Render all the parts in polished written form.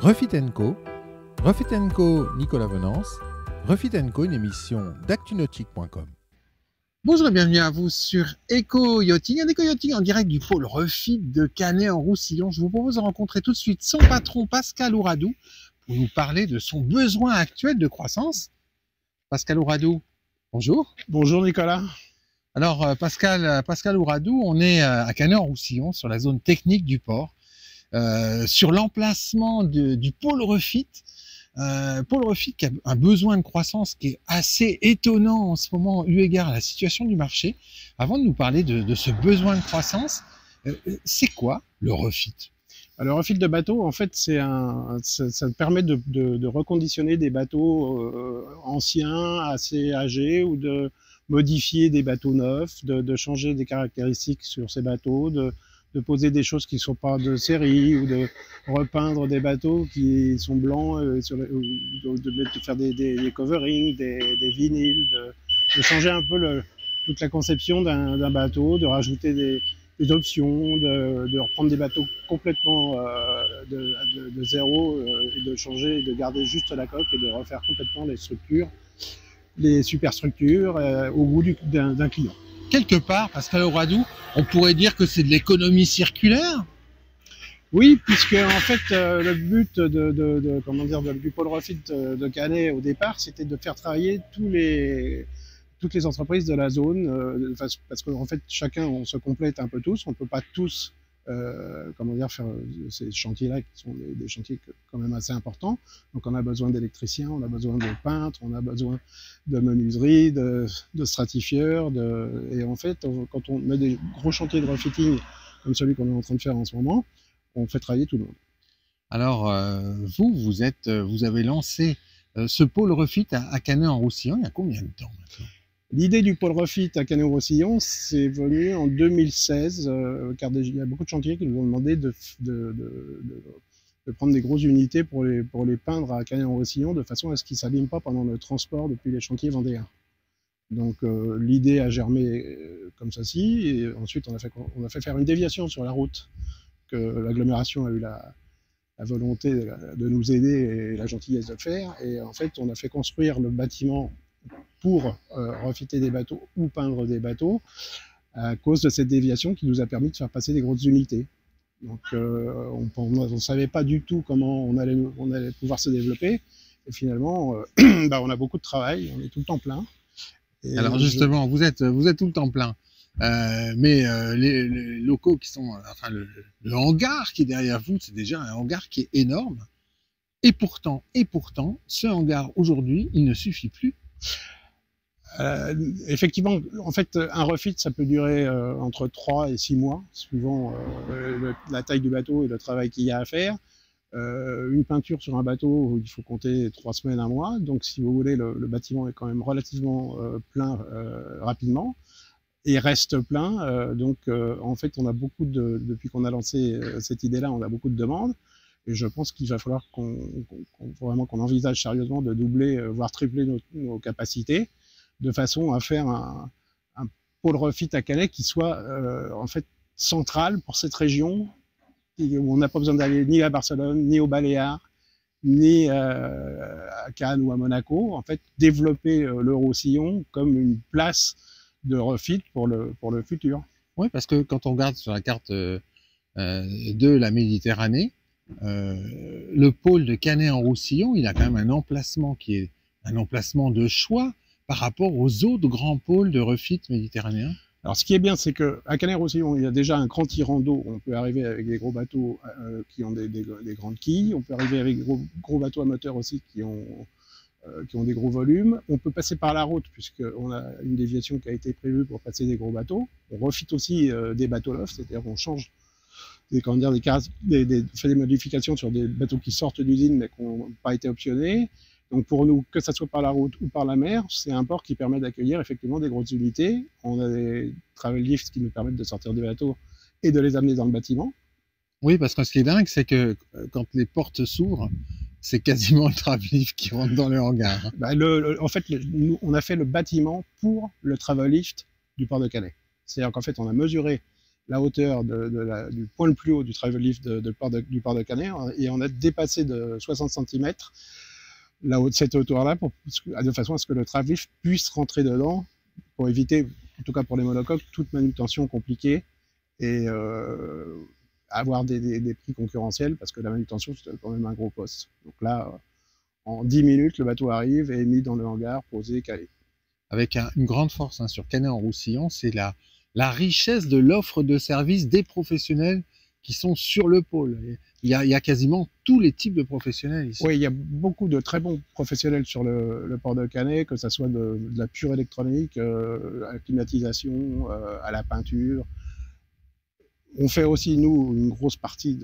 Refit & Co, Refit & Co, Nicolas Venance, Refit & Co, une émission d'actunautique.com. Bonjour et bienvenue à vous sur Eco Yachting, un Eco Yachting en direct du pôle Refit de Canet-en-Roussillon. Je vous propose de rencontrer tout de suite son patron Pascal Ouradou pour nous parler de son besoin actuel de croissance. Pascal Ouradou, bonjour. Bonjour Nicolas. Alors Pascal Ouradou, on est à Canet-en-Roussillon sur la zone technique du port. Sur l'emplacement du pôle Refit, qui a un besoin de croissance qui est assez étonnant en ce moment eu égard à la situation du marché. Avant de nous parler de ce besoin de croissance, c'est quoi le Refit? Le refit de bateau, en fait, ça permet de reconditionner des bateaux anciens, assez âgés, ou de modifier des bateaux neufs, de changer des caractéristiques sur ces bateaux, de poser des choses qui ne sont pas de série, ou de repeindre des bateaux qui sont blancs, de faire des coverings, des vinyles, de changer un peu toute la conception d'un bateau, de rajouter des options, de reprendre des bateaux complètement de zéro, et de changer, de garder juste la coque et de refaire complètement les structures, les superstructures au goût d'un client. Quelque part, Pascal Ouradou, on pourrait dire que c'est de l'économie circulaire? Oui, puisque en fait le but du pôle Refit de Canet au départ, c'était de faire travailler toutes les entreprises de la zone, parce qu'en fait chacun on se complète un peu tous, on ne peut pas tous faire ces chantiers-là qui sont des chantiers quand même assez importants. Donc on a besoin d'électriciens, on a besoin de peintres, on a besoin de menuiserie, de stratifieurs, et en fait quand on met des gros chantiers de refitting comme celui qu'on est en train de faire en ce moment, on fait travailler tout le monde. Alors vous avez lancé ce pôle Refit à Canet-en-Roussillon il y a combien de temps maintenant? L'idée du pôle Refit à Canet-en-Roussillon, c'est venu en 2016, car il y a beaucoup de chantiers qui nous ont demandé de prendre des grosses unités pour les peindre à Canet-en-Roussillon, de façon à ce qu'ils ne s'abîment pas pendant le transport depuis les chantiers vendéens. Donc l'idée a germé comme ceci, et ensuite on a fait faire une déviation sur la route, que l'agglomération a eu la volonté de nous aider et la gentillesse de faire, et en fait on a fait construire le bâtiment pour refiter des bateaux ou peindre des bateaux à cause de cette déviation qui nous a permis de faire passer des grosses unités. Donc on ne savait pas du tout comment on allait pouvoir se développer, et finalement on a beaucoup de travail, on est tout le temps plein. Et alors justement, vous êtes tout le temps plein, mais les locaux qui sont, enfin le hangar qui est derrière vous, c'est déjà un hangar qui est énorme, et pourtant, ce hangar aujourd'hui, il ne suffit plus. Effectivement, en fait, un refit, ça peut durer entre 3 et 6 mois, suivant la taille du bateau et le travail qu'il y a à faire. Une peinture sur un bateau, il faut compter 3 semaines, 1 mois. Donc, si vous voulez, le bâtiment est quand même relativement plein rapidement, et reste plein. En fait, on a depuis qu'on a lancé cette idée-là, on a beaucoup de demandes. Et je pense qu'il va falloir qu'on envisage sérieusement de doubler, voire tripler nos capacités, de façon à faire un pôle Refit à Canet qui soit en fait central pour cette région, où on n'a pas besoin d'aller ni à Barcelone, ni aux Baléares, ni à Cannes ou à Monaco. En fait, développer le Roussillon comme une place de Refit pour le futur. Oui, parce que quand on regarde sur la carte de la Méditerranée, le pôle de Canet-en-Roussillon, il a quand même un emplacement qui est un emplacement de choix par rapport aux autres grands pôles de refit méditerranéens. Alors ce qui est bien, c'est qu'à Canet-en-Roussillon, il y a déjà un grand tirant d'eau. On peut arriver avec des gros bateaux qui ont des grandes quilles. On peut arriver avec des gros bateaux à moteur aussi qui ont des gros volumes. On peut passer par la route, puisqu'on a une déviation qui a été prévue pour passer des gros bateaux. On refit aussi des bateaux loft, c'est-à-dire qu'on change fait des modifications sur des bateaux qui sortent d'usine mais qui n'ont pas été optionnés. Donc pour nous, que ça soit par la route ou par la mer, c'est un port qui permet d'accueillir effectivement des grosses unités. On a des travel lifts qui nous permettent de sortir du bateau et de les amener dans le bâtiment. Oui, parce que ce qui est dingue, c'est que quand les portes s'ouvrent, c'est quasiment le travel lift qui rentre dans le hangar. En fait, nous, on a fait le bâtiment pour le travel lift du port de Canet. C'est-à-dire qu'en fait, on a mesuré la hauteur du point le plus haut du travel lift du port de Canet, et on a dépassé de 60 cm cette hauteur-là, de façon à ce que le travel lift puisse rentrer dedans, pour éviter, en tout cas pour les monocoques, toute manutention compliquée et avoir des prix concurrentiels, parce que la manutention, c'est quand même un gros poste. Donc là, en 10 minutes, le bateau arrive et est mis dans le hangar, posé, calé. Avec une grande force sur Canet-en-Roussillon, c'est la richesse de l'offre de services des professionnels qui sont sur le pôle. Il y a quasiment tous les types de professionnels ici. Oui, il y a beaucoup de très bons professionnels sur le port de Canet, que ce soit de la pure électronique, à la climatisation, à la peinture. On fait aussi, nous, une grosse partie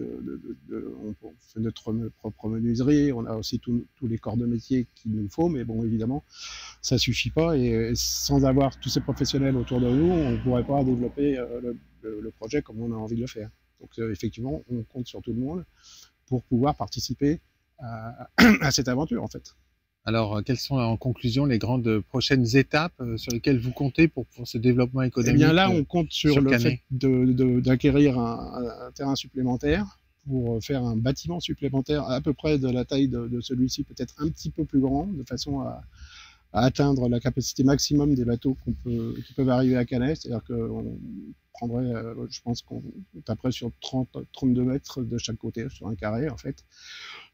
on fait notre propre menuiserie, on a aussi tous les corps de métier qu'il nous faut, mais bon, évidemment, ça suffit pas, et sans avoir tous ces professionnels autour de nous, on ne pourrait pas développer le projet comme on a envie de le faire. Donc, effectivement, on compte sur tout le monde pour pouvoir participer à cette aventure, en fait. Alors, quelles sont en conclusion les grandes prochaines étapes sur lesquelles vous comptez pour ce développement économique? Eh bien là, on compte sur le fait d'acquérir un terrain supplémentaire pour faire un bâtiment supplémentaire à peu près de la taille de celui-ci, peut-être un petit peu plus grand, de façon à atteindre la capacité maximum des bateaux qui peuvent arriver à Canet. C'est-à-dire qu'on prendrait, je pense qu'on taperait sur 32 mètres de chaque côté, sur un carré en fait.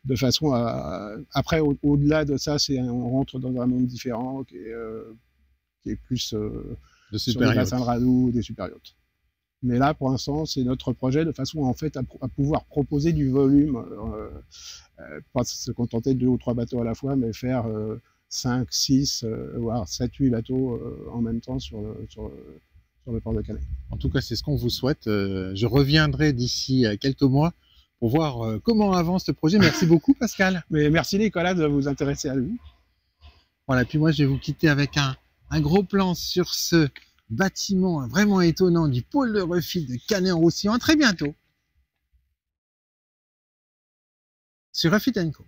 De façon à... Après, au-delà de ça, on rentre dans un monde différent qui est plus sur les bassins de Radou, des super yachts. Mais là, pour l'instant, c'est notre projet de façon en fait à pouvoir proposer du volume, pas se contenter de 2 ou 3 bateaux à la fois, mais faire 5, 6, voire 7, 8 bateaux en même temps sur le port de Canet. En tout cas, c'est ce qu'on vous souhaite. Je reviendrai d'ici quelques mois pour voir comment avance le projet. Merci beaucoup, Pascal. Mais merci, Nicolas, de vous intéresser à nous. Voilà, puis moi, je vais vous quitter avec un gros plan sur ce bâtiment vraiment étonnant du pôle de refit de Canet-en-Roussillon. À très bientôt sur Refit & Co.